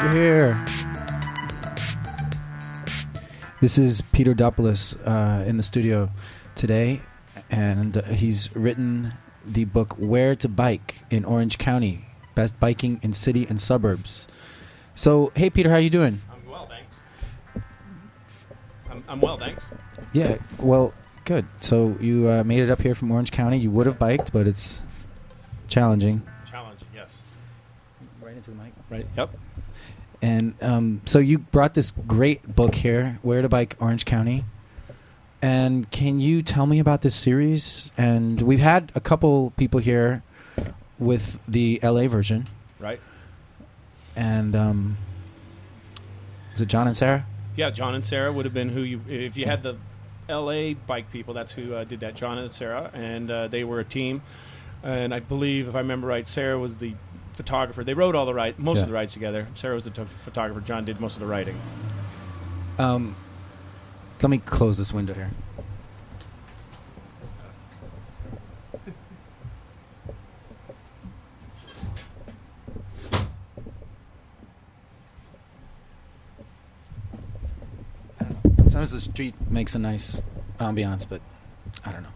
We're here. This is Peterdopulos in the studio today, and he's written the book Where to Bike in Orange County, Best Biking in City and Suburbs. So, hey Peter, how you doing? I'm well, thanks. I'm well, thanks. Yeah, well, good. So you made it up here from Orange County. You would have biked, but it's challenging. Challenging, yes. Right into the mic. Right, yep. And so you brought this great book here, Where to Bike Orange County. And can you tell me about this series? And we've had a couple people here with the LA version. Right. And is it John and Sarah? Yeah, John and Sarah would have been who you... If you had the LA bike people, that's who did that, John and Sarah. And they were a team. And I believe, if I remember right, Sarah was the photographer. They wrote all the most of the rides together. Sarah was the photographer. John did most of the writing. Let me close this window here. I don't know. Sometimes the street makes a nice ambiance, but I don't know.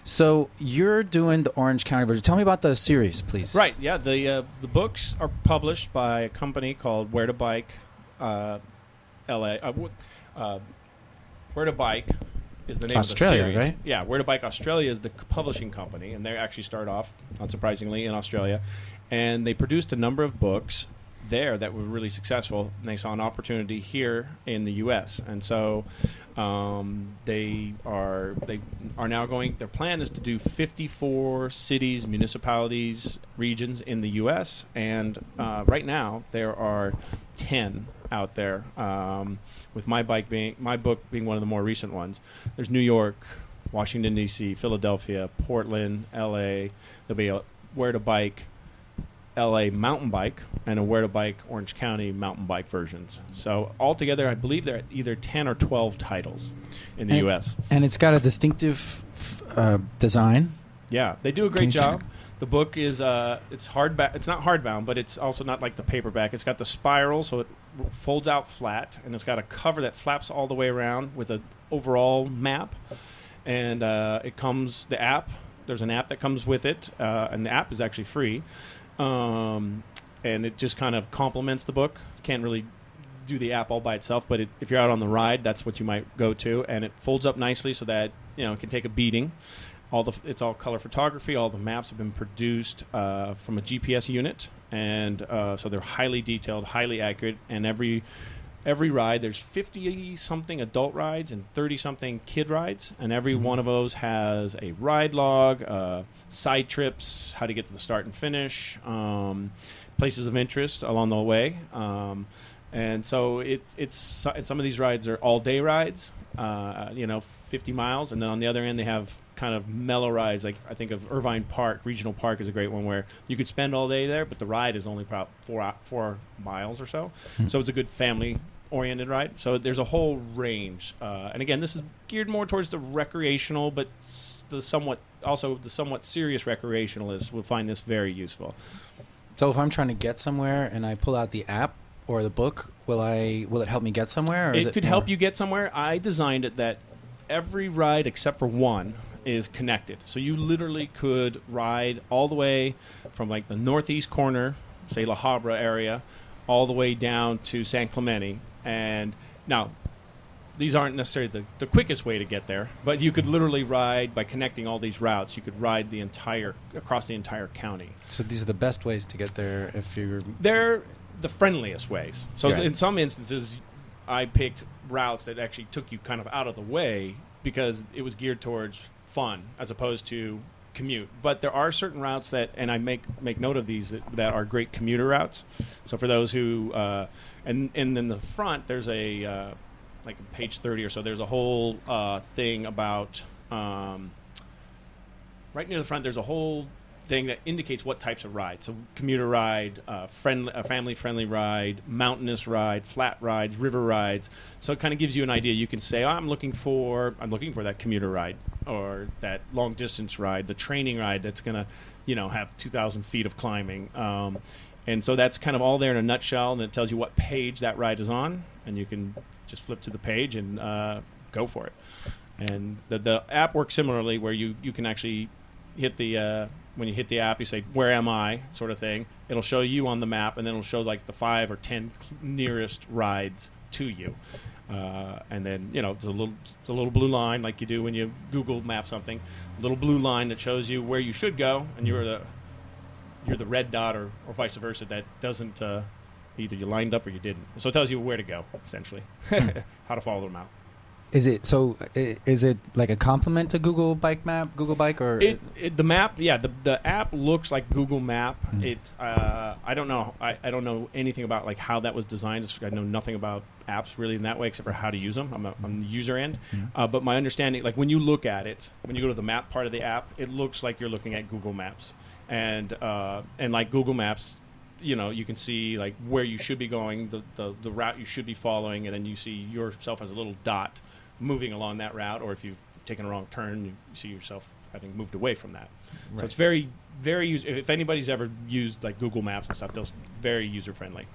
So you're doing the Orange County version. Tell me about the series, please. Right. Yeah. The books are published by a company called Where to Bike, LA. Where to Bike is the name Australia, of the series. Right? Yeah. Where to Bike Australia is the publishing company, and they actually start off, unsurprisingly, in Australia, and they produced a number of books there that were really successful, and they saw an opportunity here in the U.S. And so they are now going. Their plan is to do 54 cities, municipalities, regions in the U.S. And right now there are 10 out there. With my book being one of the more recent ones. There's New York, Washington D.C., Philadelphia, Portland, L.A. There'll be a Where to Bike LA mountain bike and a Where to Bike Orange County mountain bike versions. So altogether, I believe there are either 10 or 12 titles in the U.S. And it's got a distinctive design. Yeah, they do a great job. The book is it's hardback. It's not hardbound, but it's also not like the paperback. It's got the spiral, so it folds out flat, and it's got a cover that flaps all the way around with an overall map. And it comes the app. There's an app that comes with it, and the app is actually free. And it just kind of complements the book. You can't really do the app all by itself, but if you're out on the ride, that's what you might go to. And it folds up nicely so that it can take a beating. It's all color photography. All the maps have been produced from a GPS unit, and so they're highly detailed, highly accurate. And every ride, there's 50-something adult rides and 30-something kid rides, and every one of those has a ride log, side trips, how to get to the start and finish, places of interest along the way. And so some of these rides are all-day rides, 50 miles, and then on the other end they have kind of mellow rides. Like I think of Irvine Park, Regional Park is a great one where you could spend all day there, but the ride is only about 4 miles or so. So it's a good family-oriented ride. So there's a whole range. And again, this is geared more towards the recreational, but the somewhat serious recreationalists will find this very useful. So if I'm trying to get somewhere and I pull out the app or the book, will it help me get somewhere? Or it could help you get somewhere. I designed it that every ride except for one is connected. So you literally could ride all the way from like the northeast corner, say La Habra area, all the way down to San Clemente. And now, these aren't necessarily the quickest way to get there, but you could literally ride by connecting all these routes. You could ride across the entire county. So these are the best ways to get there if you're... They're the friendliest ways. So in some instances, I picked routes that actually took you kind of out of the way because it was geared towards fun as opposed to commute. But there are certain routes that, and I make note of these, that are great commuter routes. So for those who, and in the front, there's a, like page 30 or so, there's a whole thing about, right near the front, there's a whole thing that indicates what types of rides. So commuter ride, family-friendly ride, mountainous ride, flat rides, river rides. So it kind of gives you an idea. You can say, I'm looking for that commuter ride or that long distance ride, the training ride that's going to, have 2,000 feet of climbing. And so that's kind of all there in a nutshell, and it tells you what page that ride is on, and you can just flip to the page and go for it. And the app works similarly, where you can actually hit the when you hit the app, you say, where am I, sort of thing. It'll show you on the map, and then it'll show like the 5 or 10 nearest rides to you. And then, it's a little blue line like you do when you Google map something, a little blue line that shows you where you should go, and you're the red dot or vice versa that doesn't, either you lined up or you didn't. So it tells you where to go, essentially, how to follow them out. Is it like a complement to Google Bike Map, Google Bike, or the map? Yeah, the app looks like Google Map. I don't know. I don't know anything about like how that was designed. I know nothing about apps really in that way, except for how to use them. I'm on the user end. But my understanding, like when you look at it, when you go to the map part of the app, it looks like you're looking at Google Maps, and like Google Maps. You can see like where you should be going, the route you should be following, and then you see yourself as a little dot moving along that route, or if you've taken a wrong turn, you see yourself having moved away from that. Right. So it's very, very if anybody's ever used like Google Maps and stuff, they're very user friendly.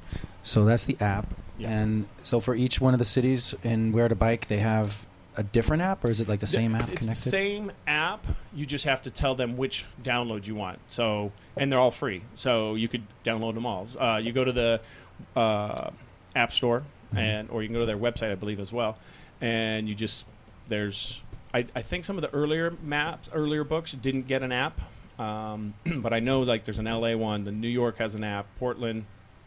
So that's the app, and so for each one of the cities in Where to Bike, they have a different app, or is it like the same app connected? It's the same app. You just have to tell them which download you want. So, and they're all free. So you could download them all. You go to the App Store, or you can go to their website, I believe, as well. And you just I think some of the earlier books didn't get an app, but I know like there's an LA one, the New York has an app, Portland,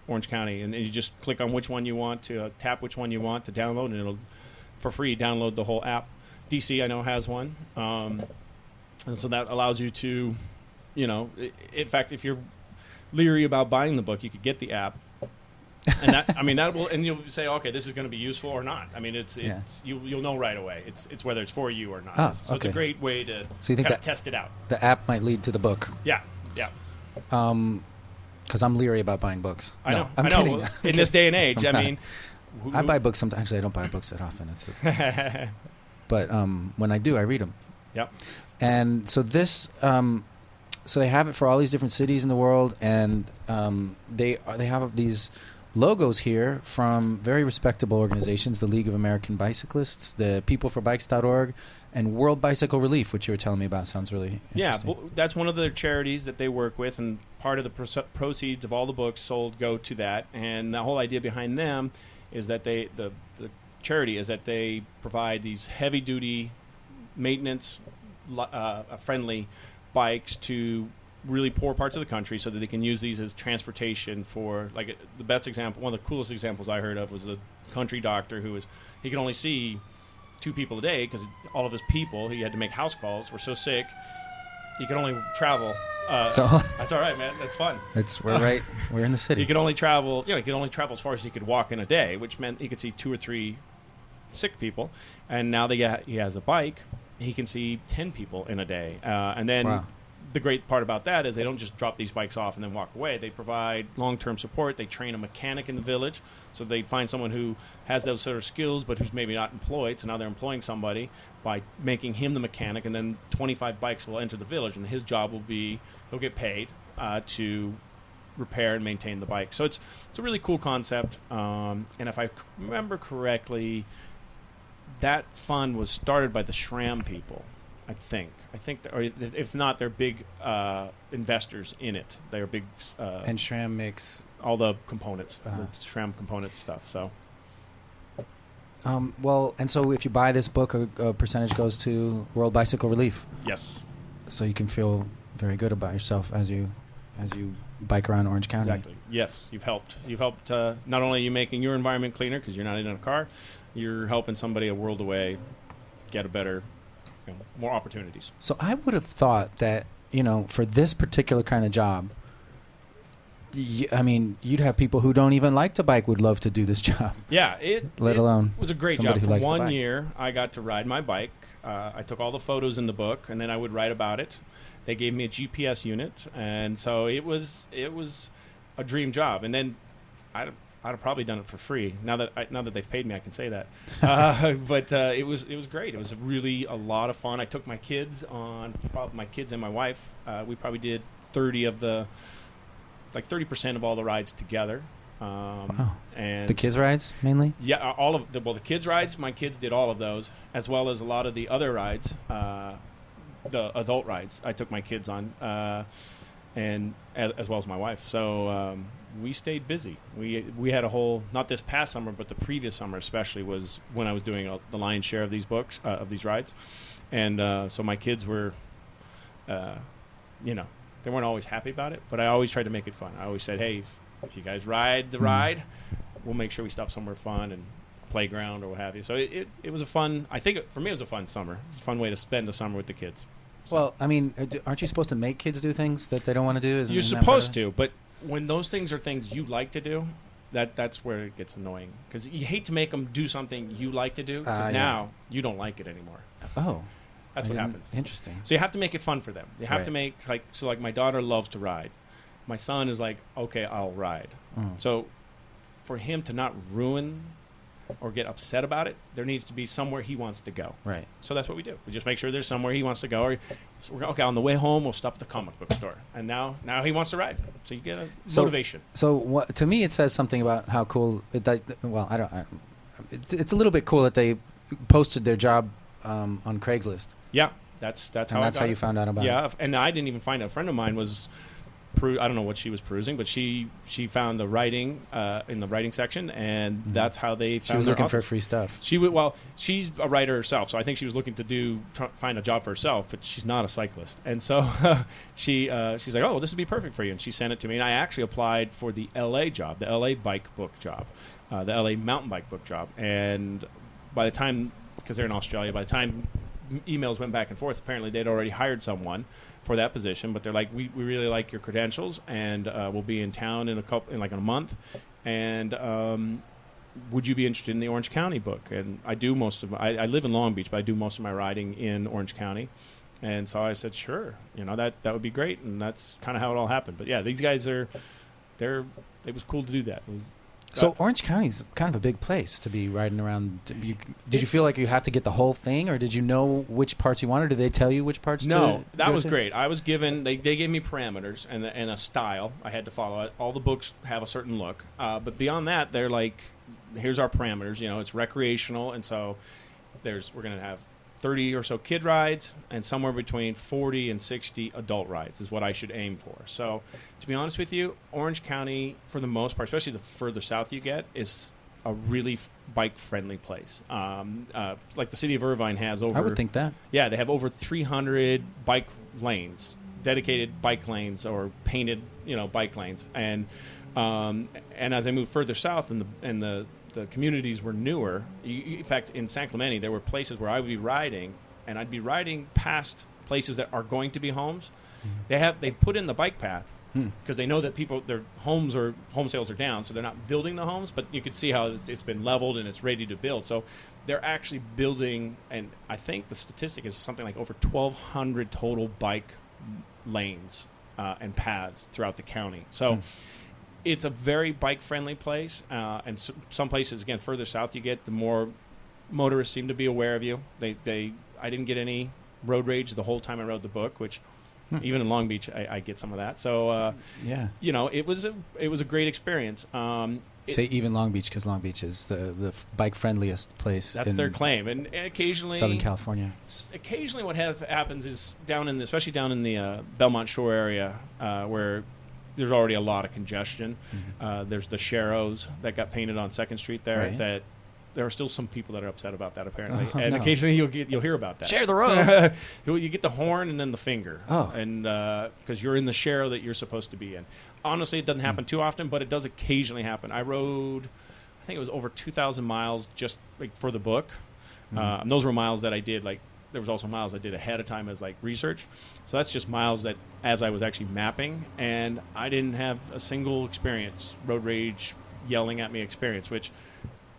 Orange County, and you just click on which one you want to tap which one you want to download, and it'll for free download the whole app. DC I know has one, and so that allows you to, in fact, if you're leery about buying the book, you could get the app. And that will, and you'll say, okay, this is going to be useful or not. I mean, you'll know right away. It's whether it's for you or not. Oh, so it's a great way to test it out. The app might lead to the book. Yeah. Because I'm leery about buying books. I know. Kidding. Well, in this day and age, I mean, I buy books sometimes. Actually, I don't buy books that often. But when I do, I read them. Yep. And so this. So they have it for all these different cities in the world, and they have these logos here from very respectable organizations, the League of American Bicyclists, the peopleforbikes.org, and World Bicycle Relief, which you were telling me about. Sounds really interesting. Yeah, that's one of the charities that they work with, and part of the proceeds of all the books sold go to that. And the whole idea behind them is that the charity is that they provide these heavy-duty, maintenance-friendly bikes to really poor parts of the country, so that they can use these as transportation for, like, the best example, one of the coolest examples I heard of was a country doctor he could only see 2 people a day because all of his people, he had to make house calls, were so sick he could only travel. So that's all right, man. That's fun. We're in the city. He could only travel. He could only travel as far as he could walk in a day, which meant he could see 2 or 3 sick people. And now he has a bike. He can see 10 people in a day. And then. Wow. The great part about that is they don't just drop these bikes off and then walk away. They provide long-term support. They train a mechanic in the village. So they find someone who has those sort of skills but who's maybe not employed. So now they're employing somebody by making him the mechanic, and then 25 bikes will enter the village, and his job will be he'll get paid to repair and maintain the bike. So it's a really cool concept. And if I remember correctly, that fund was started by the SRAM people. I think, or if not, they're big investors in it. They're big. And SRAM makes all the components, the SRAM components stuff. So, and so if you buy this book, a percentage goes to World Bicycle Relief. Yes. So you can feel very good about yourself as you bike around Orange County. Exactly. Yes, you've helped. Not only are you making your environment cleaner because you're not in a car, you're helping somebody a world away get a better. More opportunities. So I would have thought that, for this particular kind of job, you'd have people who don't even like to bike would love to do this job. Yeah, let alone was a great job. For 1 year, I got to ride my bike. I took all the photos in the book, and then I would write about it. They gave me a GPS unit, and so it was a dream job. And then I'd have probably done it for free. Now that they've paid me, I can say that. But it was great. It was really a lot of fun. I took my kids and my wife. We probably did 30% of all the rides together. Wow. And the kids rides mainly? Yeah, all of the kids rides. My kids did all of those, as well as a lot of the other rides, the adult rides. I took my kids on, and as well as my wife. So we stayed busy. We had a whole, not this past summer, but the previous summer especially was when I was doing the lion's share of these these rides, and so my kids were, they weren't always happy about it, but I always tried to make it fun. I always said, hey, if you guys ride the ride, we'll make sure we stop somewhere fun and playground or what have you. So it was a fun, I think for me it was a fun summer. It's a fun way to spend the summer with the kids. So. Well, I mean, aren't you supposed to make kids do things that they don't want to do? You're supposed to, but when those things are things you like to do, that's where it gets annoying. Because you hate to make them do something you like to do, because now you don't like it anymore. Oh. That's what happens. Interesting. So you have to make it fun for them. You have to make, like my daughter loves to ride. My son is like, okay, I'll ride. So for him to not ruin or get upset about it, there needs to be somewhere he wants to go. Right. So that's what we do. We just make sure there's somewhere he wants to go. Or okay, on the way home, we'll stop at the comic book store. And now he wants to ride. So you get a motivation. So to me, it says something about how cool. It's a little bit cool that they posted their job on Craigslist. Yeah, that's how you found out about it. Yeah, and I didn't even find out. A friend of mine was. I don't know what she was perusing, but she found the writing in the writing section, and that's how they found. She was looking for free stuff. She's a writer herself, so I think she was looking to find a job for herself, but she's not a cyclist, and so she's like, oh, well, this would be perfect for you, and she sent it to me, and I actually applied for the LA job, the LA bike book job, the LA mountain bike book job, and by the time, because they're in Australia, by the time emails went back and forth, apparently they'd already hired someone for that position, but they're like, we really like your credentials, and we'll be in town in a month, and would you be interested in the Orange County book? And I do I live in Long Beach, but I do most of my riding in Orange County, and so I said, sure, that would be great, and that's kind of how it all happened. But yeah, these guys it was cool to do that. So Orange County is kind of a big place to be riding around. Did you feel like you have to get the whole thing, or did you know which parts you wanted? Did they tell you which parts? No, that was great. I was given. They gave me parameters and a style I had to follow. All the books have a certain look, but beyond that, they're like, here's our parameters. It's recreational, and so we're going to have 30 or so kid rides, and somewhere between 40 and 60 adult rides is what I should aim for. So, to be honest with you, Orange County, for the most part, especially the further south you get, is a really bike-friendly place. Like the city of Irvine has over... I would think that. Yeah, they have over 300 bike lanes, dedicated bike lanes or painted, bike lanes. And as I moved further south and the communities were newer. In fact, in San Clemente, there were places where I would be riding, and I'd be riding past places that are going to be homes. They've put in the bike path because they know that their home sales are down, so they're not building the homes. But you could see how it's been leveled and it's ready to build. So they're actually building, and I think the statistic is something like over 1,200 total bike lanes and paths throughout the county. So. It's a very bike-friendly place, and some places, again, further south you get, the more motorists seem to be aware of you. I didn't get any road rage the whole time I rode the book, which even in Long Beach I get some of that. So it was a great experience. Say even Long Beach, because Long Beach is the bike-friendliest place. That's their claim, and occasionally Southern California. Occasionally, what happens is especially down in the Belmont Shore area, where there's already a lot of congestion. There's the Sharrows that got painted on 2nd Street there. Right. That there are still some people that are upset about that, apparently. Occasionally you'll hear about that. Share the road. You get the horn and then the finger. Oh. And because you're in the Sharrow that you're supposed to be in. Honestly, it doesn't happen too often, but it does occasionally happen. I rode, I think it was over 2,000 miles just for the book. And those were miles that I did there was also miles I did ahead of time as research. So that's just miles that as I was actually mapping, and I didn't have a single road rage, yelling at me experience, which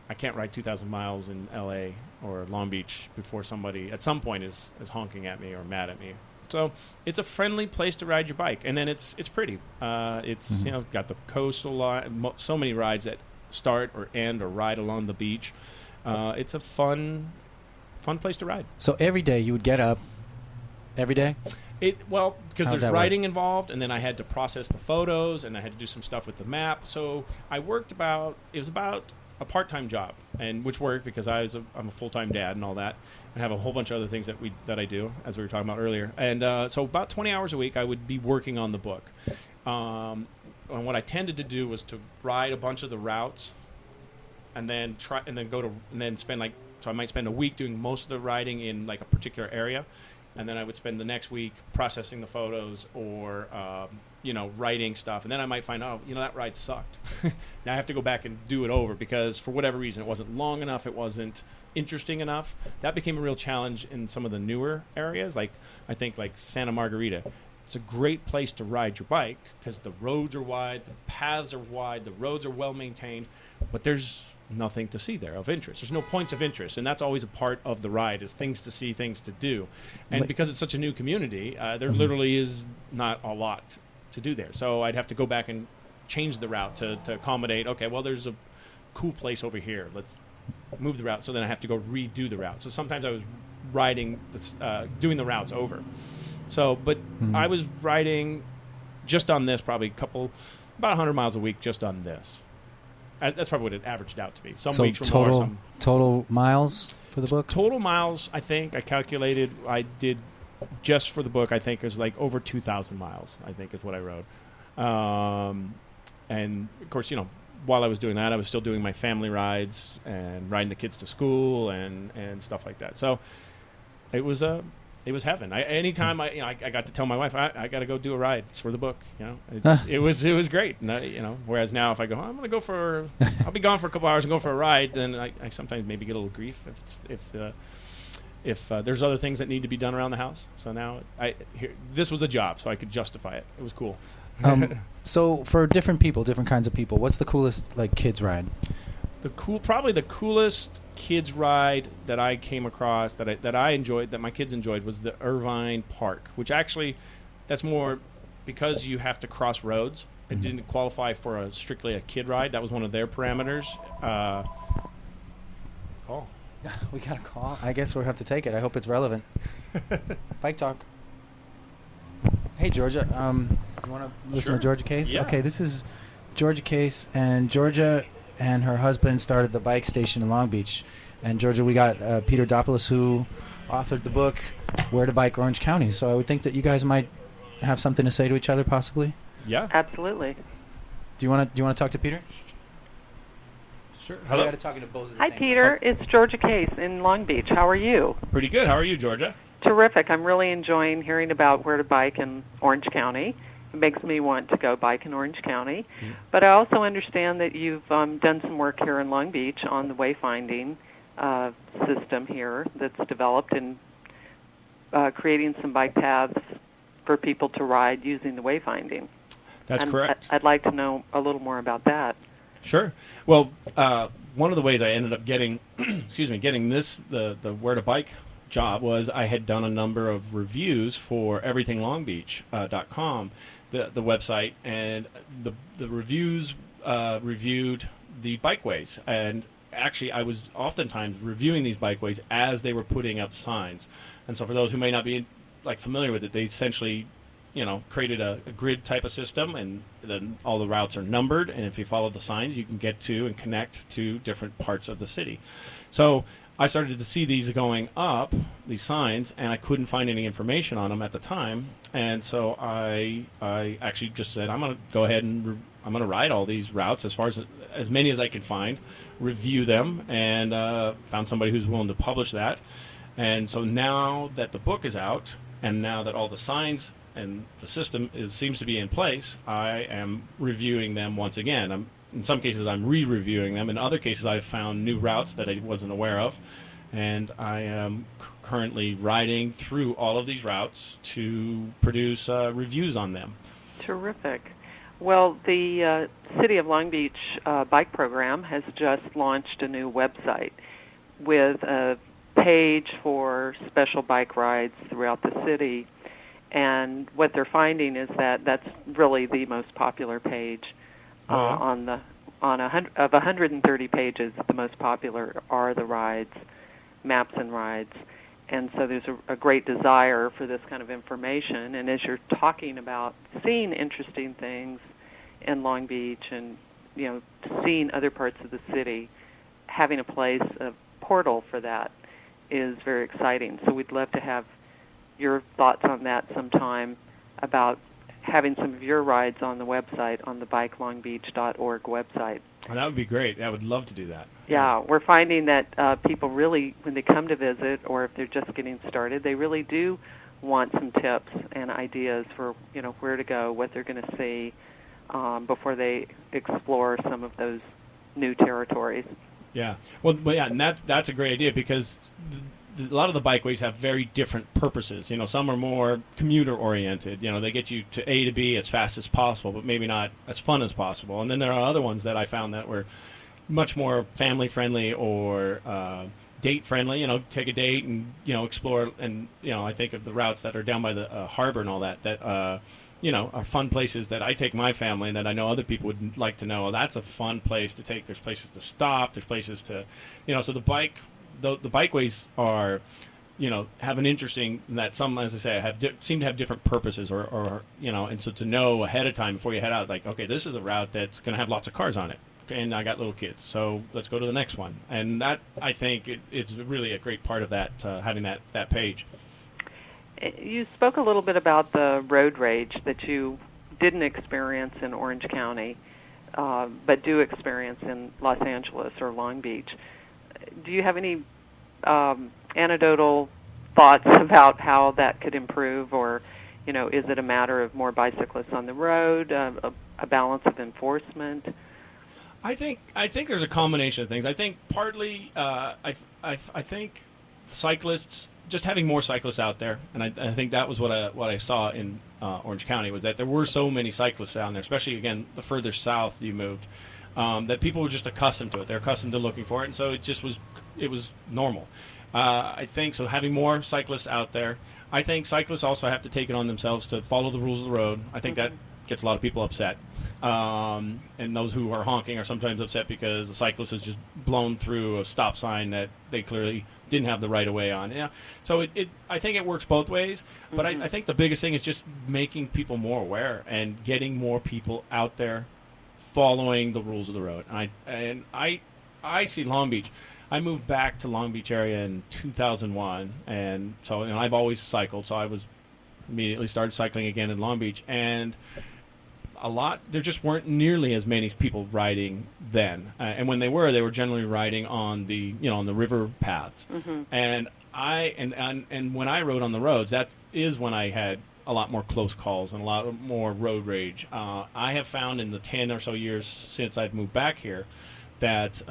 I can't ride 2,000 miles in LA or Long Beach before somebody at some point is honking at me or mad at me. So it's a friendly place to ride your bike, and then it's pretty. It's got the coastal line, so many rides that start or end or ride along the beach. It's a fun place to ride. So every day you would get up. Every day? Because there's writing involved, and then I had to process the photos, and I had to do some stuff with the map. So I worked it was about a part-time job, and which worked because I'm a full-time dad and all that, and have a whole bunch of other things that I do, as we were talking about earlier. And so about 20 hours a week, I would be working on the book. And what I tended to do was to ride a bunch of the routes, and then spend so I might spend a week doing most of the riding in like a particular area. And then I would spend the next week processing the photos or, writing stuff. And then I might find out, that ride sucked. Now I have to go back and do it over because for whatever reason, it wasn't long enough. It wasn't interesting enough. That became a real challenge in some of the newer areas. Like I think like Santa Margarita. It's a great place to ride your bike because the roads are wide, the paths are wide, the roads are well maintained, but there's nothing to see there of interest. There's no points of interest, and that's always a part of the ride is things to see, things to do. And because it's such a new community, there literally is not a lot to do there. So I'd have to go back and change the route to accommodate, okay, well, there's a cool place over here. Let's move the route. So then I have to go redo the route. So sometimes I was riding, doing the routes over. So, but I was riding just on this probably about 100 miles a week just on this. That's probably what it averaged out to be. Some weeks were more. Some total miles for the book? Total miles, I think, I calculated, I did just for the book, I think it was like over 2,000 miles, I think is what I rode. And, of course, while I was doing that, I was still doing my family rides and riding the kids to school and stuff like that. So it was heaven. Anytime I got to tell my wife I got to go do a ride. It's for the book. It was great. And, whereas now if I go, I'm going to go I'll be gone for a couple hours and go for a ride. Then I sometimes maybe get a little grief if there's other things that need to be done around the house. So now this was a job, so I could justify it. It was cool. So for different kinds of people, what's the coolest kids ride? Probably the coolest kids ride that I came across that I enjoyed, that my kids enjoyed, was the Irvine Park, which actually that's more because you have to cross roads. It didn't qualify for strictly a kid ride. That was one of their parameters. Call. We got a call. I guess we'll have to take it. I hope it's relevant. Bike Talk. Hey, Georgia. You want to listen to Georgia Case? Yeah. Okay, this is Georgia Case, and Georgia and her husband started the bike station in Long Beach. And Georgia, we got Peter Dopulos, who authored the book Where to Bike Orange County. So I would think that you guys might have something to say to each other, possibly. Yeah, absolutely. Do you want to talk to Peter? Sure. Hello. I got to talk to both. Hi, Peter. It's Georgia Case in Long Beach. How are you? Pretty good. How are you, Georgia? Terrific. I'm really enjoying hearing about where to bike in Orange County. It makes me want to go bike in Orange County. Mm-hmm. But I also understand that you've done some work here in Long Beach on the wayfinding system here that's developed and creating some bike paths for people to ride using the wayfinding. That's correct. I'd like to know a little more about that. Sure. Well, one of the ways I ended up getting, getting the Where to Bike job was I had done a number of reviews for everythinglongbeach.com, the website, and the reviews reviewed the bikeways. And actually, I was oftentimes reviewing these bikeways as they were putting up signs. And so for those who may not be familiar with it, they essentially created a grid type of system, and then all the routes are numbered, and if you follow the signs, you can get to and connect to different parts of the city. So I started to see these going up, these signs, and I couldn't find any information on them at the time, and so I actually just said, I'm going to go ahead and I'm going to ride all these routes as many as I can find, review them, and found somebody who's willing to publish that. And so now that the book is out, and now that all the signs and the system seems to be in place, I am reviewing them once again. In some cases, I'm re-reviewing them. In other cases, I've found new routes that I wasn't aware of. And I am currently riding through all of these routes to produce reviews on them. Terrific. Well, the City of Long Beach bike program has just launched a new website with a page for special bike rides throughout the city. And what they're finding is that that's really the most popular page of 130 pages. The most popular are the rides, maps and rides. And so there's a great desire for this kind of information. And as you're talking about seeing interesting things in Long Beach and, seeing other parts of the city, having a place, a portal for that is very exciting. So we'd love to have your thoughts on that sometime about having some of your rides on the website, on the biketalkpeterdopulos.org website. Oh, that would be great. I would love to do that. Yeah, we're finding that people really, when they come to visit or if they're just getting started, they really do want some tips and ideas for, where to go, what they're going to see before they explore some of those new territories. Yeah. Well, and that's a great idea because a lot of the bikeways have very different purposes. Some are more commuter-oriented. They get you to A to B as fast as possible, but maybe not as fun as possible. And then there are other ones that I found that were much more family-friendly or date-friendly. Take a date and, explore. And, I think of the routes that are down by the harbor and all that are fun places that I take my family and that I know other people would like to know. Oh, that's a fun place to take. There's places to stop. There's places to, so the bikeways are, have an interesting, that some, as I say, seem to have different purposes or and so to know ahead of time before you head out, like, okay, this is a route that's going to have lots of cars on it. Okay, and I got little kids, so let's go to the next one. And that, I think, it's really a great part of that, having that page. You spoke a little bit about the road rage that you didn't experience in Orange County, but do experience in Los Angeles or Long Beach. Do you have any anecdotal thoughts about how that could improve, or, is it a matter of more bicyclists on the road, a balance of enforcement? I think there's a combination of things. I think partly, I think cyclists, just having more cyclists out there, and I think that was what I saw in Orange County, was that there were so many cyclists down there, especially, again, the further south you moved, that people were just accustomed to it. They're accustomed to looking for it, and so it was normal. I think so. Having more cyclists out there, I think cyclists also have to take it on themselves to follow the rules of the road. I think that gets a lot of people upset, and those who are honking are sometimes upset because the cyclist has just blown through a stop sign that they clearly didn't have the right of way on. Yeah, so I think it works both ways, but I think the biggest thing is just making people more aware and getting more people out there following the rules of the road. And I see Long Beach. I moved back to Long Beach area in 2001, and so I've always cycled. So I was immediately started cycling again in Long Beach, and there just weren't nearly as many people riding then. And when they were generally riding on the on the river paths. And and when I rode on the roads, that is when I had a lot more close calls and a lot more road rage. I have found in the 10 or so years since I've moved back here that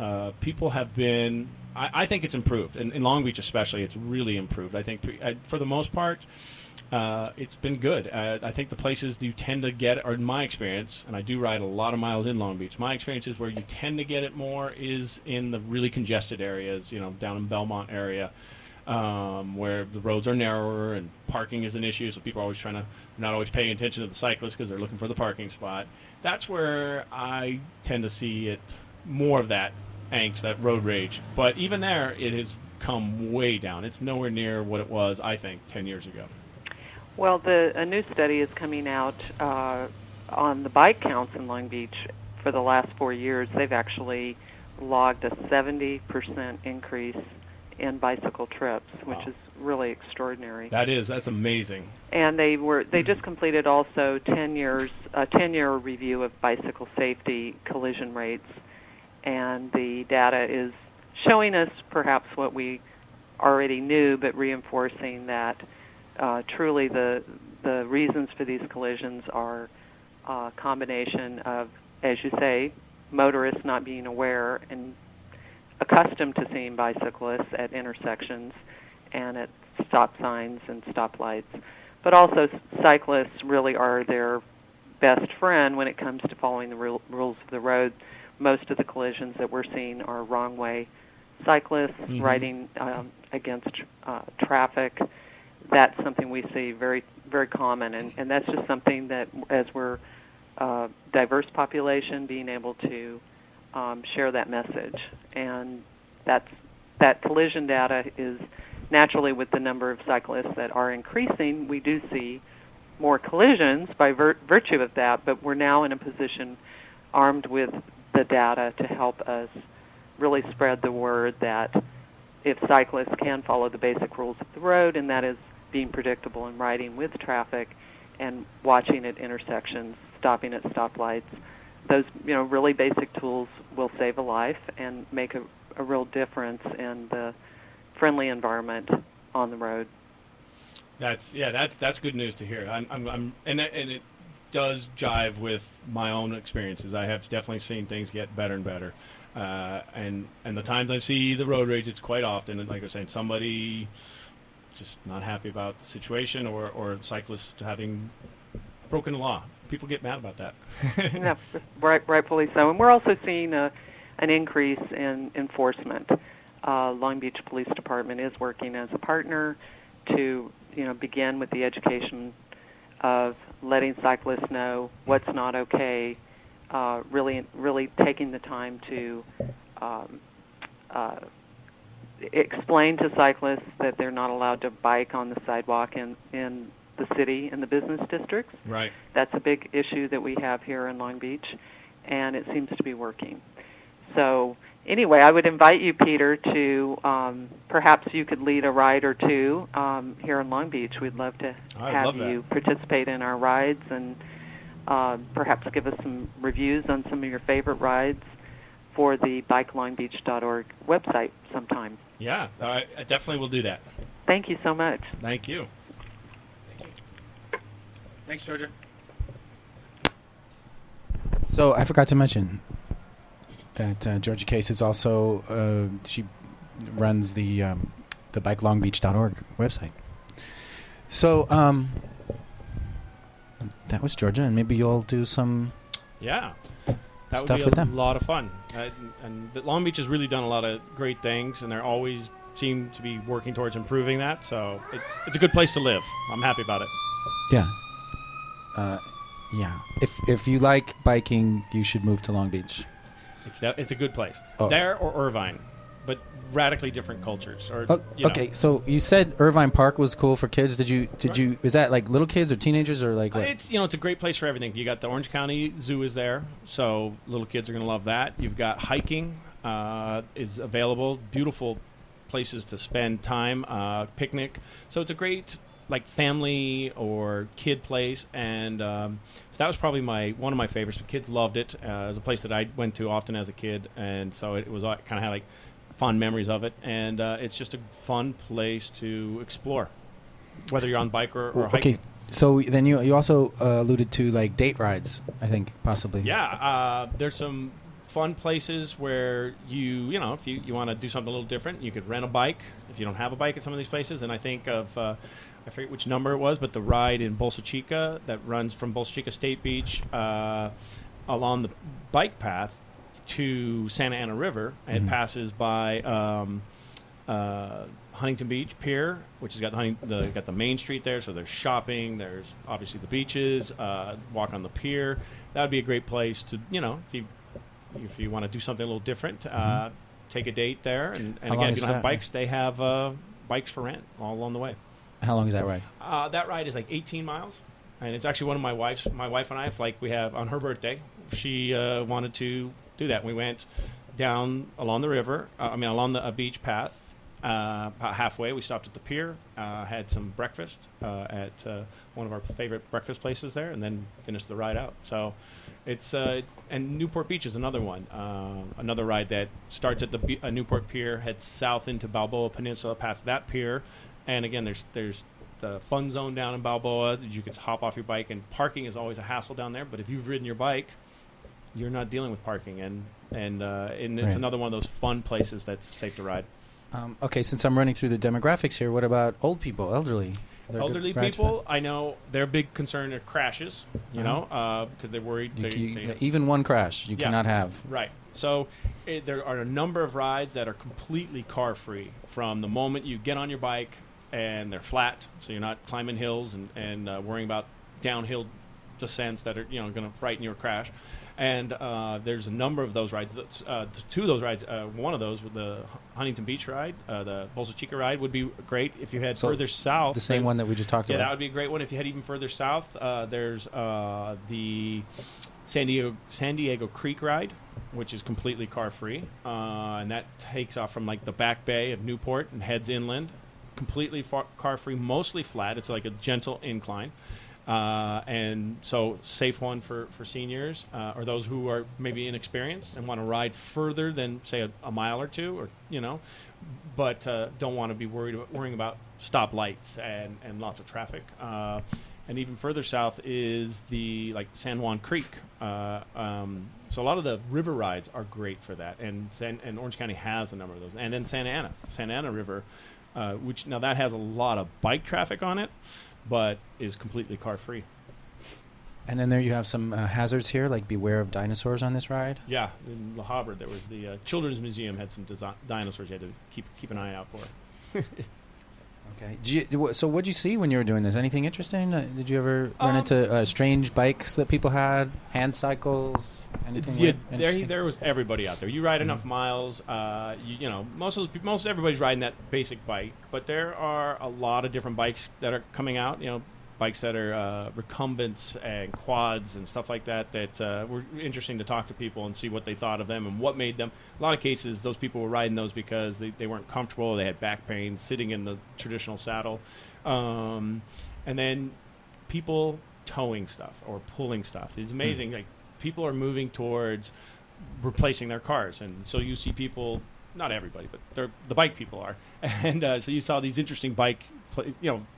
people have been, I think it's improved. In Long Beach especially, it's really improved. I think for the most part, it's been good. I think the places you tend to get, or in my experience, and I do ride a lot of miles in Long Beach, my experience is where you tend to get it more is in the really congested areas, down in Belmont area, where the roads are narrower and parking is an issue, so people are always not always paying attention to the cyclists because they're looking for the parking spot. That's where I tend to see it, more of that angst, that road rage. But even there, it has come way down. It's nowhere near what it was, I think, 10 years ago. Well, a new study is coming out on the bike counts in Long Beach. For the last 4 years, they've actually logged a 70% increase in bicycle trips, which is really extraordinary. That's amazing. And they just completed also 10-year review of bicycle safety collision rates, and the data is showing us perhaps what we already knew, but reinforcing that truly the reasons for these collisions are a combination of, as you say, motorists not being aware and accustomed to seeing bicyclists at intersections and at stop signs and stoplights. But also cyclists really are their best friend when it comes to following the rules of the road. Most of the collisions that we're seeing are wrong-way cyclists riding against traffic. That's something we see very very common, and that's just something that, as we're a diverse population, being able to share that message. And that collision data is naturally, with the number of cyclists that are increasing, we do see more collisions by virtue of that, but we're now in a position armed with the data to help us really spread the word that if cyclists can follow the basic rules of the road, and that is being predictable and riding with traffic and watching at intersections, stopping at stoplights, those really basic tools will save a life and make a real difference in the friendly environment on the road. That's good news to hear. And it does jive with my own experiences. I have definitely seen things get better and better. And the times I see the road rage, it's quite often, and like I was saying, somebody just not happy about the situation, or cyclists having broken the law. People get mad about that. Yeah, rightfully so. And we're also seeing an increase in enforcement. Long Beach Police Department is working as a partner to begin with the education of letting cyclists know what's not okay, really taking the time to explain to cyclists that they're not allowed to bike on the sidewalk in the city and the business districts. Right. That's a big issue that we have here in Long Beach, and it seems to be working. So anyway, I would invite you, Peter, to perhaps you could lead a ride or two here in Long Beach. We'd love to have you participate in our rides and perhaps give us some reviews on some of your favorite rides for the biketalkpeterdopulos.org website sometime. Yeah, I definitely will do that. Thank you so much. Thank you. Thanks, Georgia. So I forgot to mention that Georgia Case is also she runs the biketalkpeterdopulos.org website. So that was Georgia, and maybe you'll do some that stuff would with be a them. lot of fun. And Long Beach has really done a lot of great things, and they're always seem to be working towards improving that. So it's a good place to live. I'm happy about it. Yeah. Yeah. If you like biking, you should move to Long Beach. It's a good place. Oh. There or Irvine, but radically different cultures. Or okay, so you said Irvine Park was cool for kids. Did you? Is that like little kids or teenagers or like what? It's a great place for everything. You got the Orange County Zoo is there, so little kids are gonna love that. You've got hiking is available. Beautiful places to spend time, picnic. So it's a great family or kid place, and so that was probably one of my favorites. The kids loved it. It was a place that I went to often as a kid, and so it was kind of had fond memories of it. And it's just a fun place to explore, whether you're on bike or hiking. Okay, so then you also alluded to date rides, I think possibly. Yeah, there's some fun places where if you want to do something a little different, you could rent a bike if you don't have a bike at some of these places. And I think of I forget which number it was, but the ride in Bolsa Chica that runs from Bolsa Chica State Beach along the bike path to Santa Ana River, and it passes by Huntington Beach Pier, which has got got the main street there. So there's shopping, there's obviously the beaches, walk on the pier. That would be a great place to if you want to do something a little different, take a date there. And again, if you don't have bikes, they have bikes for rent all along the way. How long is that ride? That ride is 18 miles, and it's actually one of my wife and I, we have on her birthday, she wanted to do that. We went down along the river, along the beach path. About halfway, we stopped at the pier, had some breakfast at one of our favorite breakfast places there, and then finished the ride out. So it's and Newport Beach is another one, another ride that starts at the Newport Pier, heads south into Balboa Peninsula, past that pier, and again, there's the fun zone down in Balboa that you could hop off your bike, and parking is always a hassle down there. But if you've ridden your bike, you're not dealing with parking, and it's another one of those fun places that's safe to ride. Okay, since I'm running through the demographics here, what about old people, elderly? Elderly people, I know their big concern are crashes, because they're worried. Even one crash you cannot have. Right. So there are a number of rides that are completely car-free from the moment you get on your bike and they're flat, so you're not climbing hills and worrying about downhill descents that are going to frighten you or crash. And there's a number of those rides. Two of those rides, one of those with the Huntington Beach ride, the Bolsa Chica ride would be great if you had further south. The same one that we just talked about. Yeah, that would be a great one. If you had even further south, there's the San Diego Creek ride, which is completely car-free, and that takes off from like the back bay of Newport and heads inland, completely car-free, mostly flat. It's like a gentle incline. And so safe one for seniors or those who are maybe inexperienced and want to ride further than say a mile or two, or but don't want to be worrying about stoplights and lots of traffic. And even further south is the like San Juan Creek. So a lot of the river rides are great for that, and Orange County has a number of those. And then Santa Ana River, which now that has a lot of bike traffic on it, but is completely car-free. And then there you have some hazards here, like beware of dinosaurs on this ride. Yeah, in La Habra, there was the Children's Museum had some dinosaurs you had to keep an eye out for. Okay. So what did you see when you were doing this? Anything interesting? Did you ever run into strange bikes that people had? Hand cycles? Anything? There was everybody out there. You ride enough miles. Most everybody's riding that basic bike, but there are a lot of different bikes that are coming out. Bikes that are recumbents and quads and stuff like that were interesting to talk to people and see what they thought of them and what made them. A lot of cases, those people were riding those because they weren't comfortable. They had back pain sitting in the traditional saddle. And then people towing stuff or pulling stuff. It's amazing. Like, people are moving towards replacing their cars. And so you see people, not everybody, but the bike people are. And so you saw these interesting bike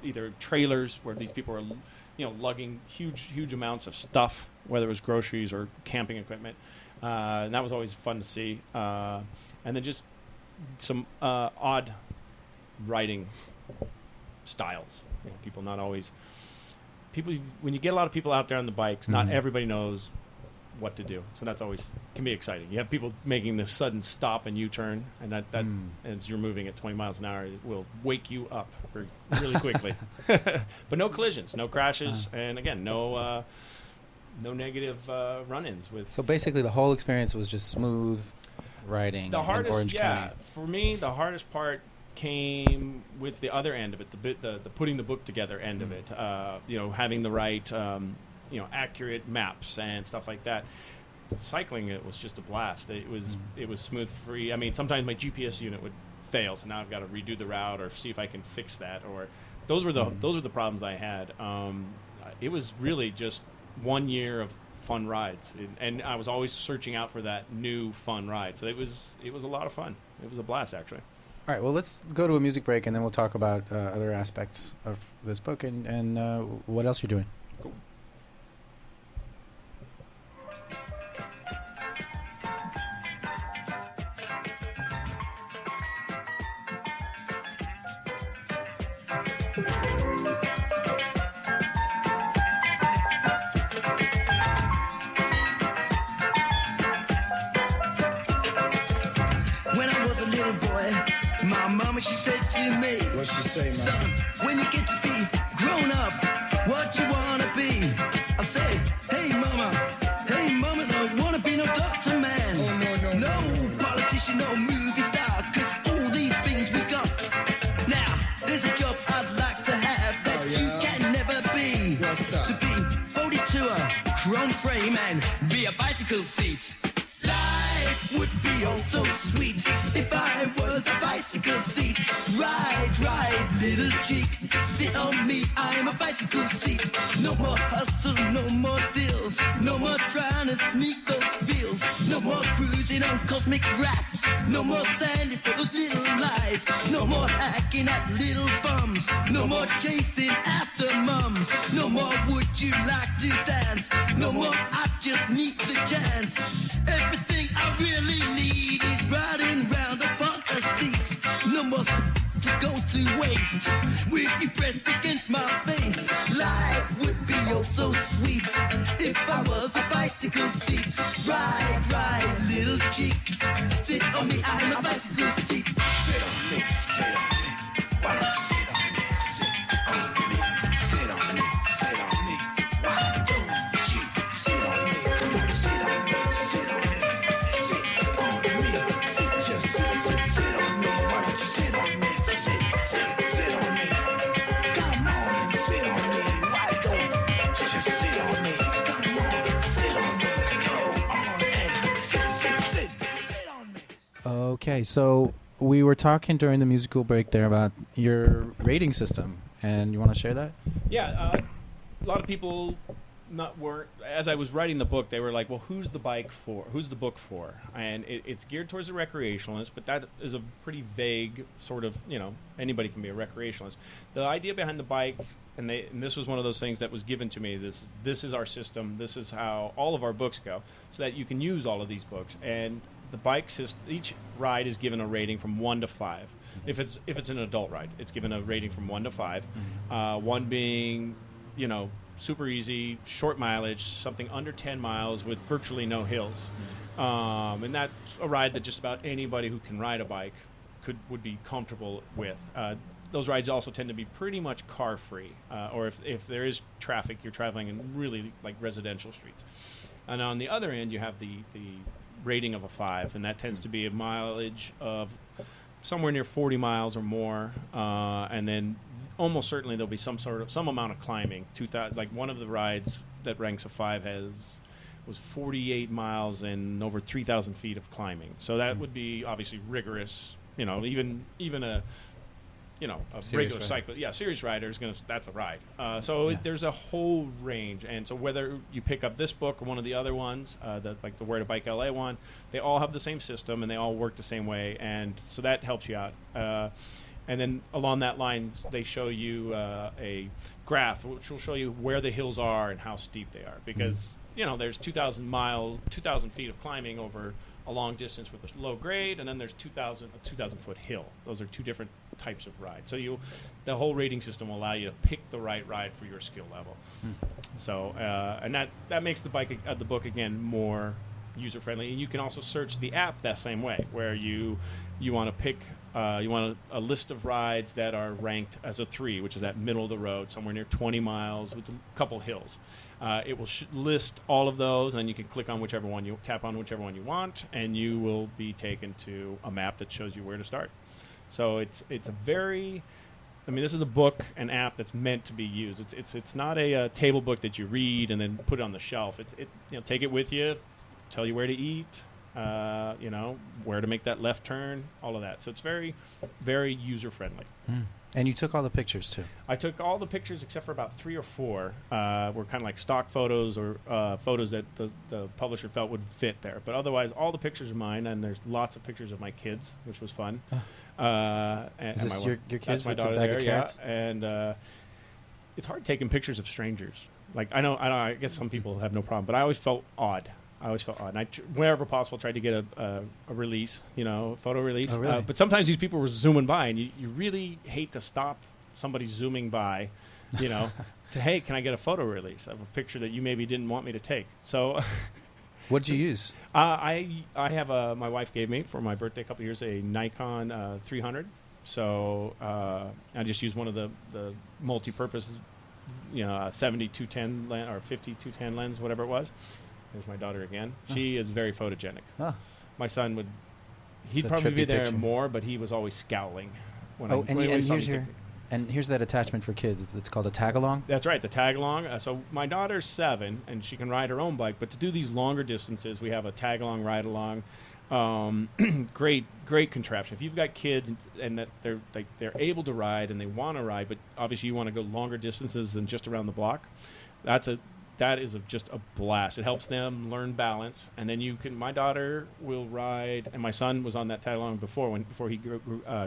either trailers where these people are, lugging huge amounts of stuff, whether it was groceries or camping equipment. And that was always fun to see. And then just some odd riding styles. People not always... When you get a lot of people out there on the bikes, not everybody knows what to do. So that's always can be exciting. You have people making this sudden stop and U-turn, and that as you're moving at 20 miles an hour, it will wake you up really quickly. But no collisions, no crashes, and again, no negative run-ins with. So basically, the whole experience was just smooth riding. The hardest, in Orange County. For me, the hardest part came with the other end of it, the putting the book together end of it. Having the right. Accurate maps and stuff like that. Cycling it was just a blast. It was smooth, free. I mean, sometimes my GPS unit would fail, so now I've got to redo the route or see if I can fix that. Or those were the problems I had. It was really just 1 year of fun rides, and I was always searching out for that new fun ride. So it was a lot of fun. It was a blast, actually. All right, well, let's go to a music break, and then we'll talk about other aspects of this book and what else you're doing. Cool. She said to me, what'd she say, son, when you get to be grown up, what you wanna be? I said, hey mama, don't wanna be no doctor, man. Oh, no, politician, no movie star, 'cause all these things we got. Now, there's a job I'd like to have that you can never be. What's that? To be folded to a chrome frame and be a bicycle seat. Life would be oh so sweet if I was a bicycle seat. Ride, little cheek, sit on me, I'm a bicycle seat. No more hustle, no more deals, no more trying to sneak those feels. No more cruising on cosmic raps, no more standing for the little lies. No more hacking at little bums, no more chasing after mums. No more would you like to dance, no more I just need the chance. Everything I really need is riding round upon a seat. No more to go to waste with you pressed against my face. Life would be oh so sweet if I was a bicycle seat. Ride, little cheek, sit on me, I'm a bicycle seat. Sit on me, why don't you sit on me? Okay, so we were talking during the musical break there about your rating system, and you want to share that? Yeah, a lot of people weren't. As I was writing the book, they were like, "Well, who's the bike for? Who's the book for?" And it's geared towards the recreationalist, but that is a pretty vague sort of. Anybody can be a recreationalist. The idea behind the bike, and this was one of those things that was given to me. This is our system. This is how all of our books go, so that you can use all of these books. And the bike system, each ride is given a rating from 1 to 5. If it's an adult ride, it's given a rating from 1 to 5. 1 being, super easy, short mileage, something under 10 miles with virtually no hills. And that's a ride that just about anybody who can ride a bike would be comfortable with. Those rides also tend to be pretty much car-free, or if there is traffic, you're traveling in really like residential streets. And on the other end, you have the rating of a 5, and that tends to be a mileage of somewhere near 40 miles or more, and then almost certainly there'll be some amount of climbing. Like one of the rides that ranks a 5 was 48 miles and over 3,000 feet of climbing. So that would be obviously rigorous. Even a regular cycle, serious rider is that's a ride. There's a whole range, and so whether you pick up this book or one of the other ones, the Where to Bike LA one, they all have the same system and they all work the same way, and so that helps you out. And then along that line, they show you a graph which will show you where the hills are and how steep they are, because there's 2,000 feet of climbing over a long distance with a low grade, and then there's a 2,000 foot hill. Those are two different types of rides. So the whole rating system will allow you to pick the right ride for your skill level. So and that makes the book again more user friendly. And you can also search the app that same way, where you want to pick you want a list of rides that are ranked as a 3, which is at middle of the road, somewhere near 20 miles with a couple hills. It will list all of those, and then you can tap on whichever one you want, and you will be taken to a map that shows you where to start. So it's a very, this is a book, an app that's meant to be used. It's not a table book that you read and then put it on the shelf. Take it with you, tell you where to eat, where to make that left turn, all of that. So it's very, very user friendly. And you took all the pictures too. I took all the pictures except for about 3 or 4 were kind of like stock photos or photos that the publisher felt would fit there. But otherwise, all the pictures are mine, and there's lots of pictures of my kids, which was fun. Is this your kids that's my with daughter the bag there, of carrots? yeah. And it's hard taking pictures of strangers. Like I guess some people have no problem, but I always felt odd. And I, wherever possible, tried to get a release, photo release. Oh, really? But sometimes these people were zooming by, and you really hate to stop somebody zooming by, to, hey, can I get a photo release of a picture that you maybe didn't want me to take? So What'd you use? I have my wife gave me for my birthday a couple years a Nikon 300. So I just used one of the multi-purpose, 70-210 lens or 50-210 lens, whatever it was. There's my daughter again. She is very photogenic. My son he'd probably be there picture. more, but he was always scowling. Here's that attachment for kids. It's called a tag-along. That's right, the tag-along. So my daughter's 7, and she can ride her own bike. But to do these longer distances, we have a tag-along, ride-along. Great contraption. If you've got kids and that they're able to ride and they want to ride, but obviously you want to go longer distances than just around the block, that is just a blast. It helps them learn balance, and then my daughter will ride, and my son was on that tag along before he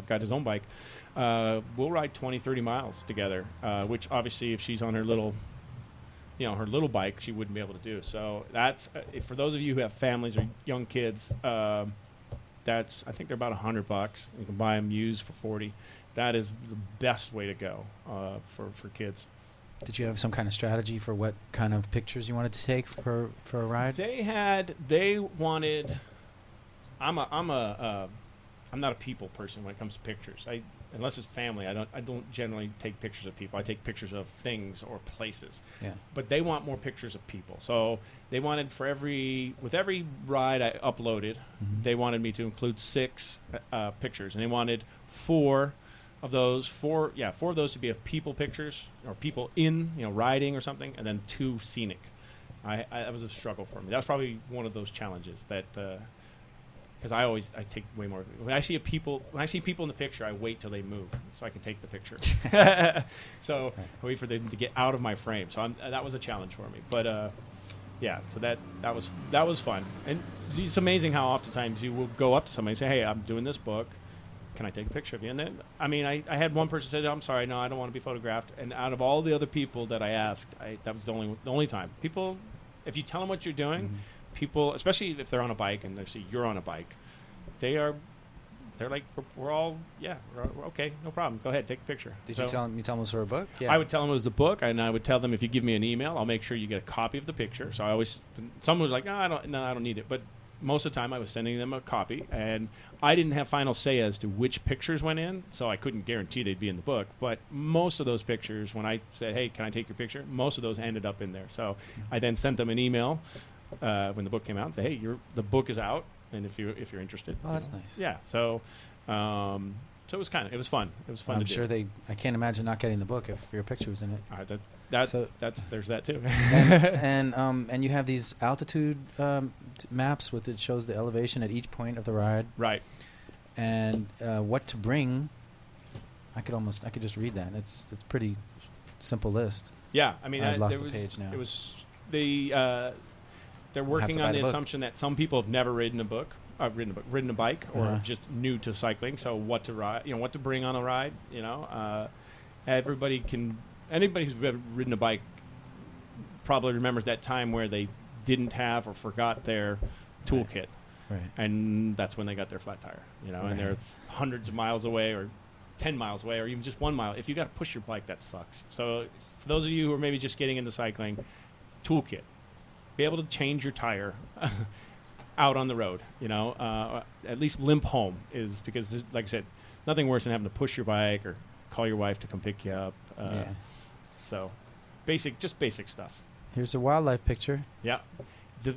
got his own bike. We'll ride 20-30 miles together, which obviously if she's on her little bike, she wouldn't be able to do. So that's for those of you who have families or young kids. I think they're about $100. You can buy them used for $40. That is the best way to go for kids. Did you have some kind of strategy for what kind of pictures you wanted to take for a ride? They wanted. I'm not a people person when it comes to pictures. Unless it's family, I don't generally take pictures of people. I take pictures of things or places. Yeah. But they want more pictures of people. So they wanted with every ride I uploaded, they wanted me to include 6 pictures, and they wanted 4 of those to be of people pictures or people in riding or something, and then 2 scenic. That was a struggle for me. That's probably one of those challenges that because I take way more. When I see people in the picture, I wait till they move so I can take the picture. So I wait for them to get out of my frame. So that was a challenge for me. But yeah, so that was fun. And it's amazing how oftentimes you will go up to somebody and say, "Hey, I'm doing this book. Can I take a picture of you?" And then, I mean, I had one person say, "I'm sorry, no, I don't want to be photographed." And out of all the other people that I asked, that was the only time. People, if you tell them what you're doing, people, especially if they're on a bike and they see you're on a bike, they're like, we're all, we're okay, no problem. Go ahead, take a picture. Did you tell them it was for a book? Yeah. I would tell them it was the book, and I would tell them, if you give me an email, I'll make sure you get a copy of the picture. So I always, someone was like, I don't need it. But most of the time I was sending them a copy, and I didn't have final say as to which pictures went in, so I couldn't guarantee they'd be in the book. But most of those pictures, when I said, "Hey, can I take your picture?" most of those ended up in there. So I then sent them an email when the book came out and say, "Hey, the book is out, and if you're interested." Oh, that's nice. Yeah. So it was fun. It was fun. I'm sure I can't imagine not getting the book if your picture was in it. There's that too. and you have these altitude maps with it shows the elevation at each point of the ride. Right. And what to bring. I could just read that. It's pretty simple list. Yeah, I mean, I've lost the page now. It was they're working on the assumption that some people have never ridden a bike, or just new to cycling. So what to ride, what to bring on a ride. Anybody who's ever ridden a bike probably remembers that time where they didn't have or forgot their toolkit, right? And that's when they got their flat tire. And they're hundreds of miles away, or 10 miles away, or even just 1 mile. If you got to push your bike, that sucks. So for those of you who are maybe just getting into cycling, toolkit. Be able to change your tire out on the road, at least limp home, is because, like I said, nothing worse than having to push your bike or call your wife to come pick you up. So basic stuff. Here's a wildlife picture. Yeah. The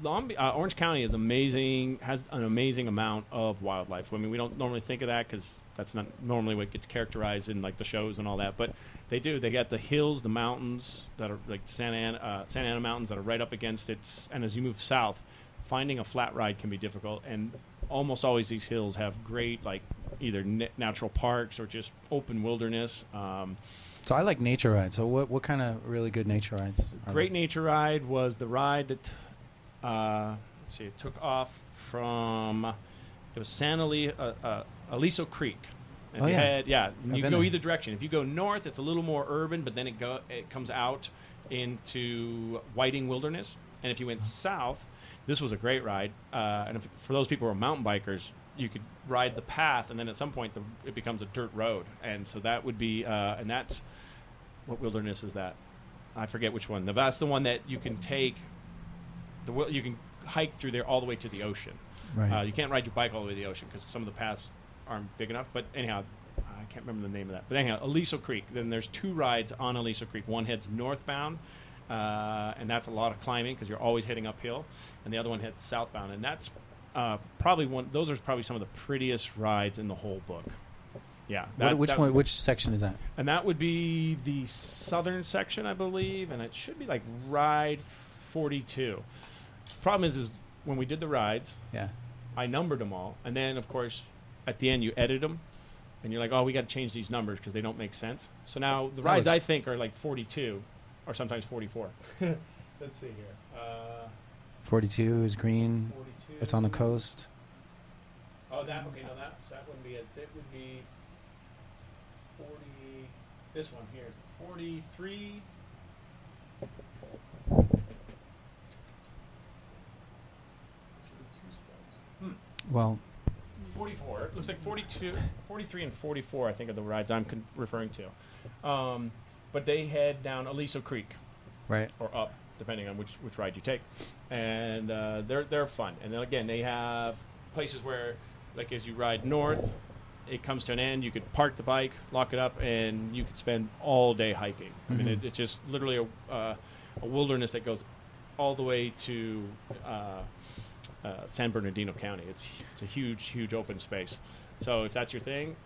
Orange County is amazing, has an amazing amount of wildlife. I mean, we don't normally think of that because that's not normally what gets characterized in like the shows and all that, but they do. They got the hills, the mountains that are like Santa Ana Mountains that are right up against it. And as you move south, finding a flat ride can be difficult. And almost always these hills have great like either natural parks or just open wilderness. So I like nature rides. So what kind of really good nature rides? Great nature ride was the ride that it took off from, it was San Aliso Creek. And you go either direction. If you go north, it's a little more urban, but then it comes out into Whiting Wilderness. And if you went south, this was a great ride. And for those people who are mountain bikers, you could ride the path, and then at some point it becomes a dirt road. And so that would be, and that's, what wilderness is that? I forget which one. That's the one that you can take, you can hike through there all the way to the ocean. Right. You can't ride your bike all the way to the ocean because some of the paths aren't big enough. But anyhow, I can't remember the name of that. But anyhow, Aliso Creek. Then there's two rides on Aliso Creek. One heads northbound, and that's a lot of climbing because you're always heading uphill. And the other one heads southbound, and that's those are probably some of the prettiest rides in the whole book. Yeah. Which section is that? And that would be the southern section, I believe, and it should be like ride 42. Problem is when we did the rides, I numbered them all, and then of course at the end you edit them, and you're like, oh, we got to change these numbers because they don't make sense. So now the rides I think are like 42, or sometimes 44. Let's see here. 42 is green. 42. It's on the coast. Oh, that wouldn't be it. That would be 40. This one here, 43. Well, 44. It looks like 42, 43, and 44. I think are the rides I'm referring to. But they head down Aliso Creek, right, or up, depending on which ride you take, and they're fun. And then again, they have places where, like, as you ride north, it comes to an end. You could park the bike, lock it up, and you could spend all day hiking. I mean, it's just literally a wilderness that goes all the way to San Bernardino County. It's a huge open space. So if that's your thing,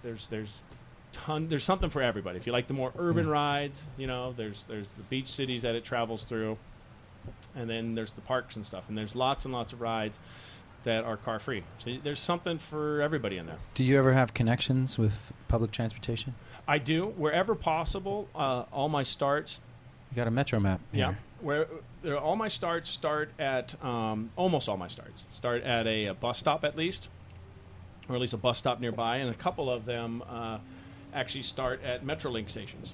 there's something for everybody. If you like the more urban rides, there's the beach cities that it travels through, and then there's the parks and stuff. And there's lots and lots of rides. that are car free. So there's something for everybody in there. Do you ever have connections with public transportation? I do, wherever possible. All my starts. You got a Metro map. Yeah, all my starts start at almost all my starts start at a bus stop at least, or at least a bus stop nearby, and a couple of them actually start at Metrolink stations.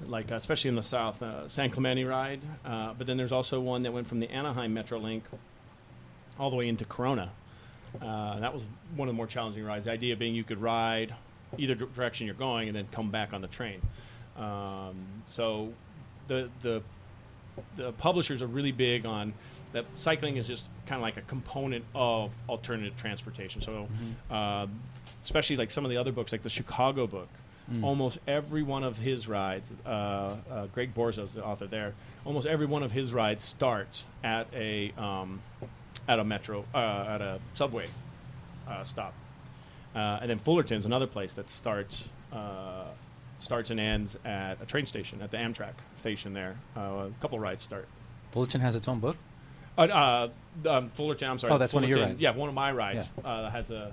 Like especially in the south, San Clemente ride, but then there's also one that went from the Anaheim Metrolink all the way into Corona. That was one of the more challenging rides. The idea being you could ride either direction you're going and then come back on the train. So the publishers are really big on that. Cycling is just kind of like a component of alternative transportation. So especially like some of the other books, like the Chicago book, almost every one of his rides, Greg Borzo's the author there, almost every one of his rides starts at a metro, at a subway stop. And then Fullerton's another place that starts and ends at a train station, at the Amtrak station there. A couple rides start. Fullerton has its own book? Fullerton, I'm sorry. Oh, that's Fullerton, one of your rides. Yeah, one of my rides has a...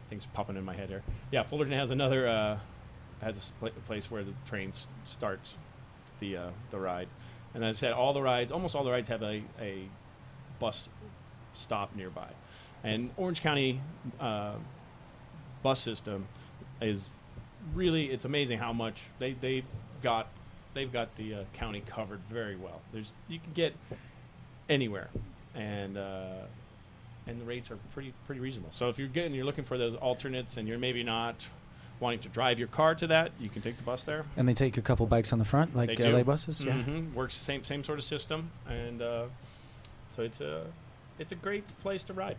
Things popping in my head here. Yeah, Fullerton has another place where the train starts the ride, and as I said, almost all the rides have a bus stop nearby, and Orange County bus system is really, it's amazing how much they've got the county covered very well. You can get anywhere, and the rates are pretty reasonable. So if you're looking for those alternates and you're maybe not wanting to drive your car to that, you can take the bus there. And they take a couple bikes on the front, like LA buses? Mm-hmm. Yeah. Works same sort of system, and so it's a great place to ride.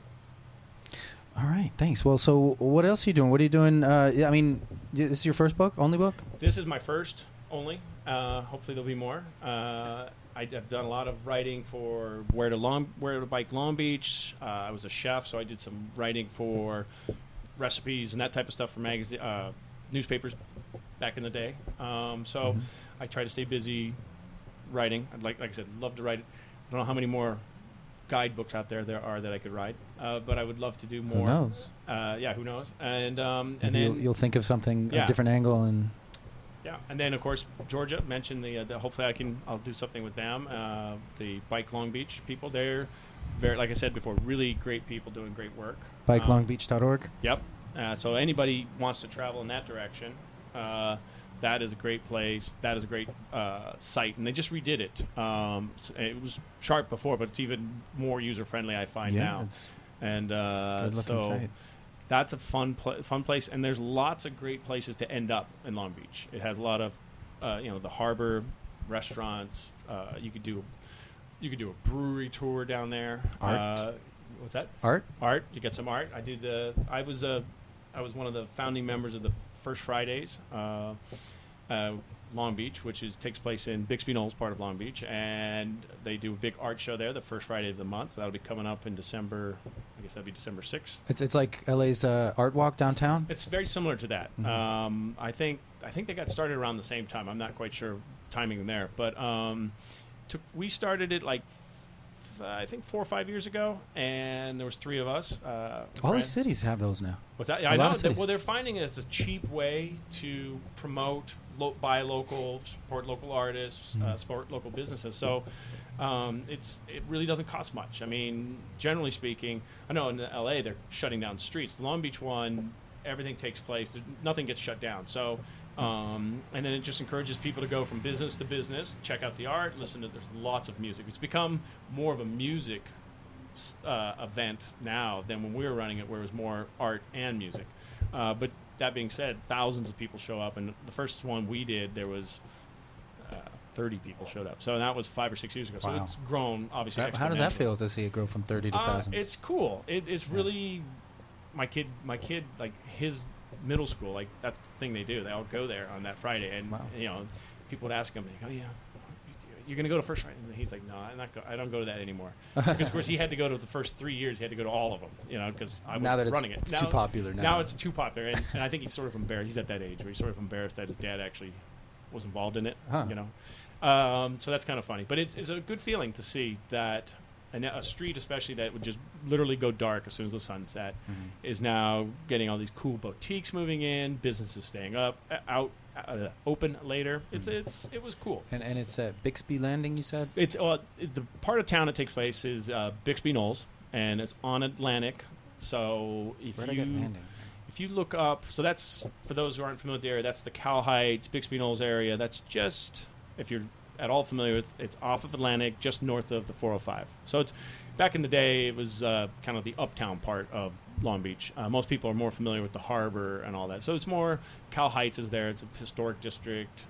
All right, thanks. Well, so what else are you doing? What are you doing? I mean, this is your first book, only book? This is my first only. Hopefully there'll be more. I've done a lot of writing for Where to Bike Long Beach. I was a chef, so I did some writing for recipes and that type of stuff for newspapers back in the day. So I try to stay busy writing. Like I said, love to write. I don't know how many more guidebooks out there are that I could write, but I would love to do more. Who knows? Who knows? And then you'll think of something, a different angle, and. Yeah, and then of course Georgia mentioned the hopefully I'll do something with them. The Bike Long Beach people, they're very, like I said before, really great people doing great work. BikeLongBeach.org. Yep. So anybody wants to travel in that direction, that is a great place. That is a great site, and they just redid it. So it was sharp before, but it's even more user friendly, I find now. It's and good-looking site. That's a fun place, and there's lots of great places to end up in Long Beach. It has a lot of, the harbor, restaurants. You could do a brewery tour down there. Art. What's that? Art. You get some art. I was one of the founding members of the First Fridays, Long Beach, which takes place in Bixby Knolls, part of Long Beach, and they do a big art show there the first Friday of the month. So that'll be coming up in December. I guess that'll be December 6th. It's like LA's Art Walk downtown. It's very similar to that. Mm-hmm. I think they got started around the same time. I'm not quite sure timing there, but we started it like I think 4 or 5 years ago, and there was 3 of us. All the cities have those now. What's that? Yeah, I know. Well, they're finding it's a cheap way to promote, buy local, support local artists, support local businesses. So it really doesn't cost much. I mean, generally speaking, I know in LA they're shutting down streets. The Long Beach one, everything takes place. Nothing gets shut down. So. And then it just encourages people to go from business to business, check out the art, there's lots of music. It's become more of a music event now than when we were running it, where it was more art and music. But that being said, thousands of people show up, and the first one we did, there was 30 people showed up. So that was 5 or 6 years ago. Wow. So it's grown, obviously. How does that feel to see it grow from 30 to thousands? It's cool. It's really my kid, like his middle school, like that's the thing they do. They all go there on that Friday, and people would ask him, they go, "Yeah, you're gonna go to First Friday?" And he's like, "No, I don't go to that anymore." Because of course he had to go to the first 3 years. He had to go to all of them, because I was running it. It's too popular now. Now it's too popular, and I think he's sort of embarrassed. He's at that age where he's sort of embarrassed that his dad actually was involved in it. So that's kind of funny, but it's a good feeling to see that and a street especially that would just literally go dark as soon as the sun set, is now getting all these cool boutiques moving in, businesses staying open later. It was cool. And it's at Bixby Landing, you said? It's the part of town that takes place is Bixby Knolls, and it's on Atlantic. So if you look up, so that's, for those who aren't familiar with the area, that's the Cal Heights, Bixby Knolls area. That's just, if you're at all familiar with, it's off of Atlantic, just north of the 405. So it's, back in the day, it was kind of the uptown part of Long Beach. Most people are more familiar with the harbor and all that. So it's more, Cal Heights is there. It's a historic district,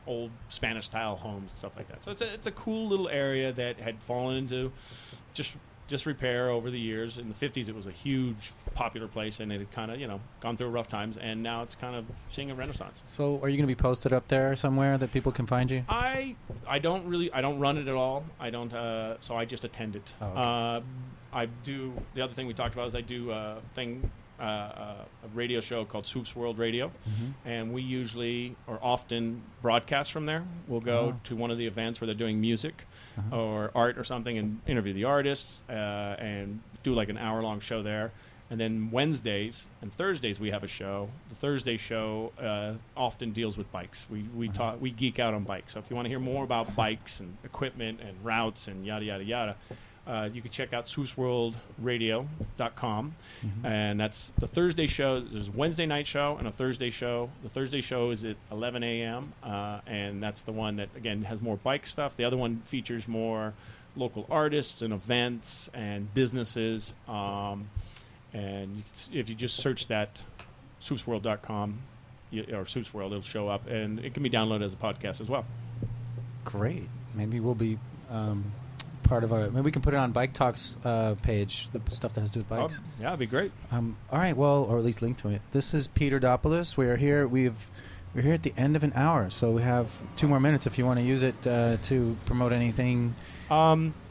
old Spanish-style homes, stuff like that. So it's a cool little area that had fallen into just disrepair over the years. In the 50s, it was a huge, popular place, and it had kind of, gone through rough times, and now it's kind of seeing a renaissance. So are you going to be posted up there somewhere that people can find you? I don't run it at all. I don't, so I just attend it. Oh, okay. I do, the other thing we talked about is I do a radio show called Swoops World Radio, and we usually or often broadcast from there. We'll go to one of the events where they're doing music or art or something and interview the artists and do like an hour-long show there. And then Wednesdays and Thursdays we have a show. The Thursday show often deals with bikes. We geek out on bikes. So if you want to hear more about bikes and equipment and routes and yada, yada, yada, you can check out swoopsworldradio.com, and that's the Thursday show. There's a Wednesday night show and a Thursday show. The Thursday show is at 11 a.m., and that's the one that, again, has more bike stuff. The other one features more local artists and events and businesses, and if you just search that, swoopsworld.com or Swoops World, it'll show up, and it can be downloaded as a podcast as well. Great. Maybe we'll be... part of maybe we can put it on BikeTalk's page, the stuff that has to do with bikes. Yeah, it'd be great. All right, well, or at least link to it. This is Peter Dopulos. We are here. We're here at the end of an hour, so we have 2 more minutes if you want to use it to promote anything.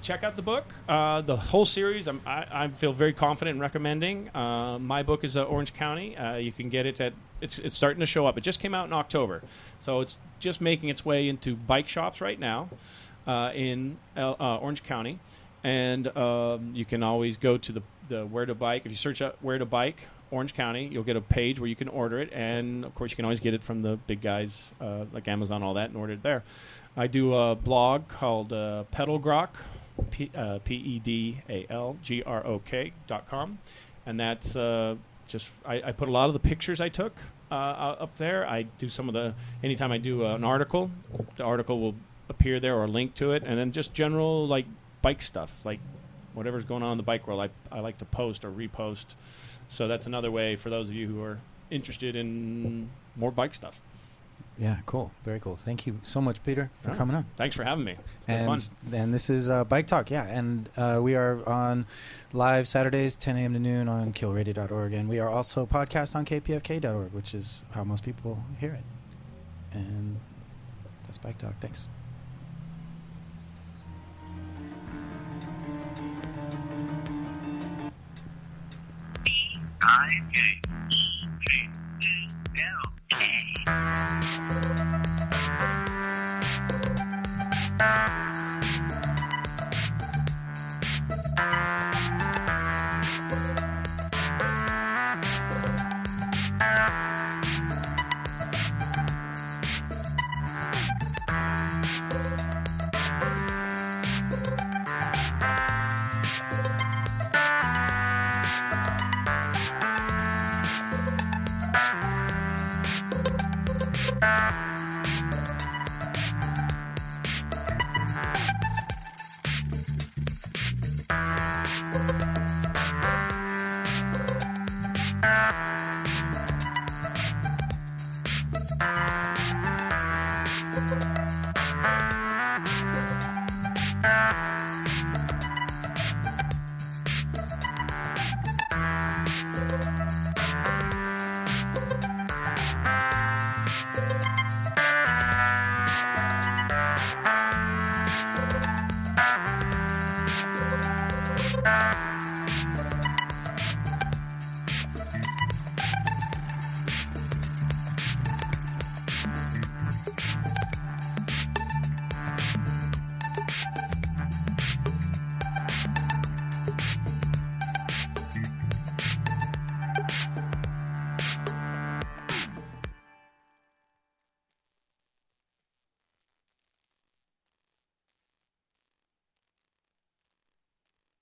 Check out the book, the whole series. I feel very confident in recommending. My book is Orange County. You can get it at. It's starting to show up. It just came out in October, so it's just making its way into bike shops right now. In Orange County, and you can always go to the Where to Bike. If you search up Where to Bike Orange County, you'll get a page where you can order it, and of course you can always get it from the big guys like Amazon, all that, and order it there. I do a blog called Pedalgrok, PEDALGROK.com, and that's just I put a lot of the pictures I took up there. I do some of the, anytime I do an article, the article will appear there or link to it, and then just general like bike stuff, like whatever's going on in the bike world, I like to post or repost. So that's another way for those of you who are interested in more bike stuff. Yeah, cool. Very cool. Thank you so much, Peter, for coming on. Thanks for having me. And this is Bike Talk, and we are on live Saturdays, 10 a.m. to noon on killradio.org, and we are also podcast on kpfk.org, which is how most people hear it. And that's Bike Talk. Thanks. BikeTalk.